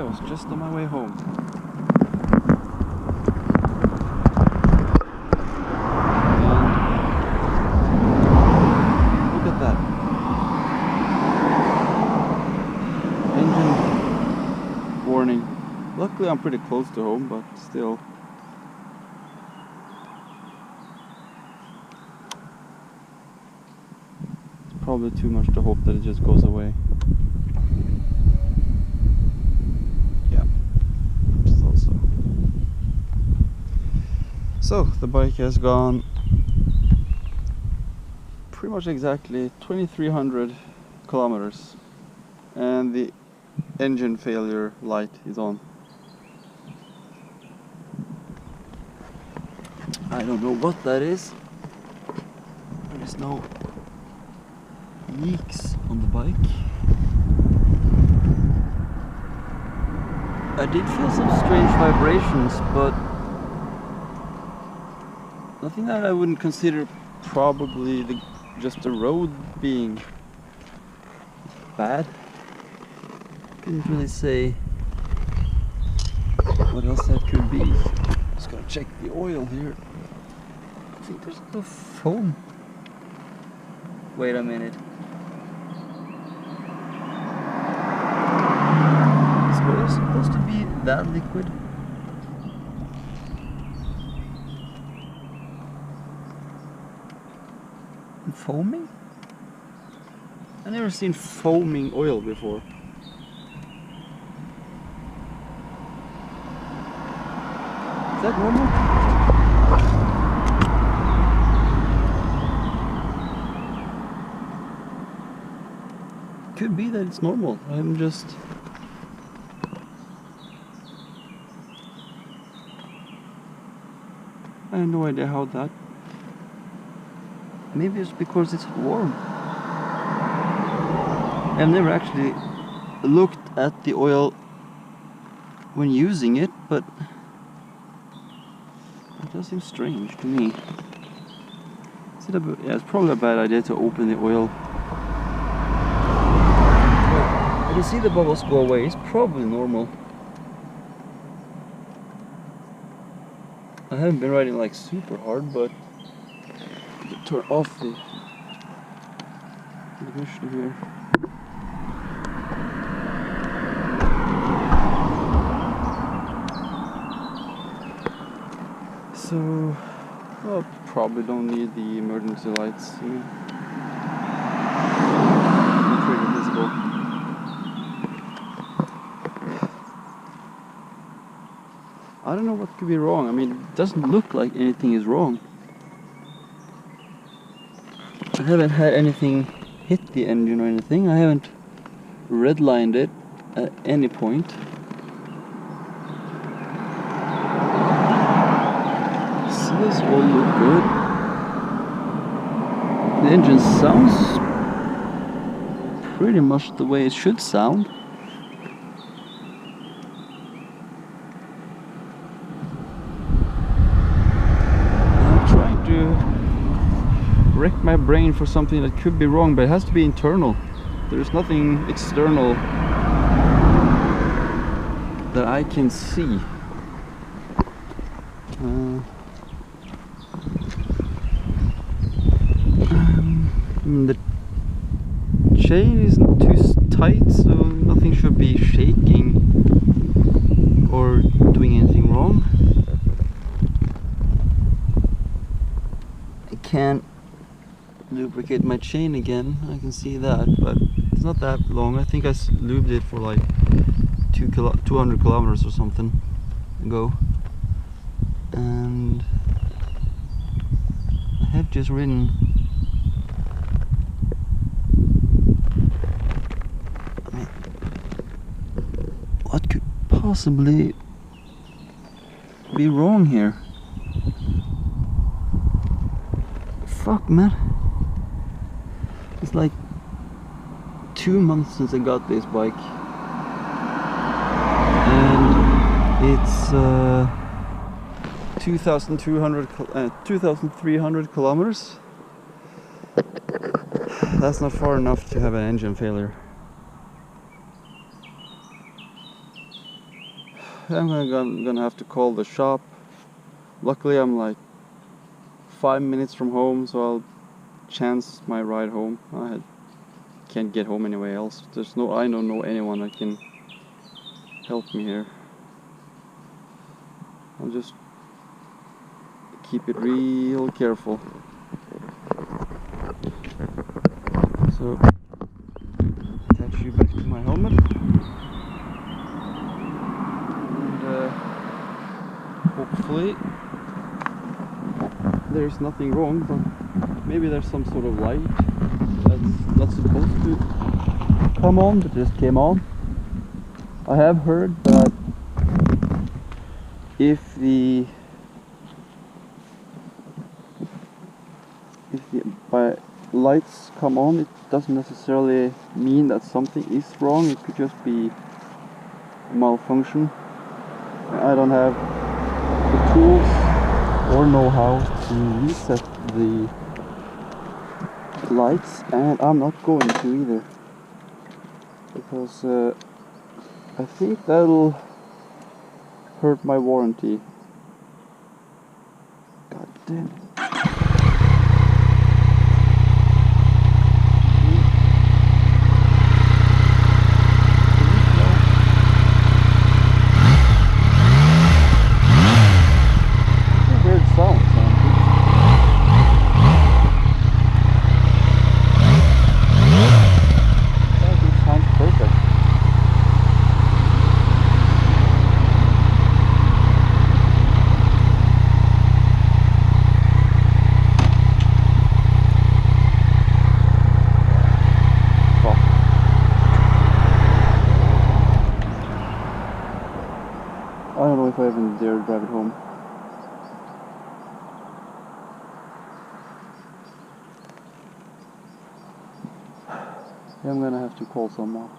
I was just on my way home. And look at that. Engine warning. Luckily I'm pretty close to home, but still. It's probably too much to hope that it just goes away. So the bike has gone pretty much exactly 2300 kilometers and the engine failure light is on. I don't know what that is. There is no leaks on the bike. I did feel some strange vibrations, but nothing that I wouldn't consider probably just the road being bad. Couldn't really say what else that could be. Just gotta check the oil here. I think there's no foam. Wait a minute. Is oil supposed to be that liquid? Foaming? I've never seen foaming oil before. Is that normal? Could be that it's normal. I'm just... I have no idea how that... Maybe it's because it's warm. I've never actually looked at the oil when using it, but it does seem strange to me. Is it yeah, it's probably a bad idea to open the oil. I can see the bubbles go away. It's probably normal. I haven't been riding like super hard, but turn off the ignition here. So, well, probably don't need the emergency lights. Not really visible. I don't know what could be wrong. I mean, it doesn't look like anything is wrong. I haven't had anything hit the engine or anything. I haven't redlined it at any point. Seals all look good. The engine sounds pretty much the way it should sound. I'm trying to wreck my brain for something that could be wrong, but it has to be internal. There's nothing external that I can see. The chain isn't too tight, so nothing should be shaking or doing anything wrong. I can't lubricate my chain again, I can see that, but it's not that long. I think I lubed it for like 200 kilometers or something ago, and I have just ridden what could possibly be wrong here? Fuck, man. It's like 2 months since I got this bike. And it's 2,300 kilometers. That's not far enough to have an engine failure. I'm gonna have to call the shop. Luckily I'm like 5 minutes from home, so I'll chance my ride home. I can't get home anywhere else. I don't know anyone that can help me here. I'll just keep it real careful. So attach you back to my helmet, and hopefully there's nothing wrong, but maybe there's some sort of light that's not supposed to come on but just came on. I have heard that if the lights come on, it doesn't necessarily mean that something is wrong. It could just be a malfunction. I don't have the tools or know how to reset the lights, and I'm not going to either, because I think that'll hurt my warranty. God damn it. I don't know if I even dare drive it home. I'm gonna have to call someone.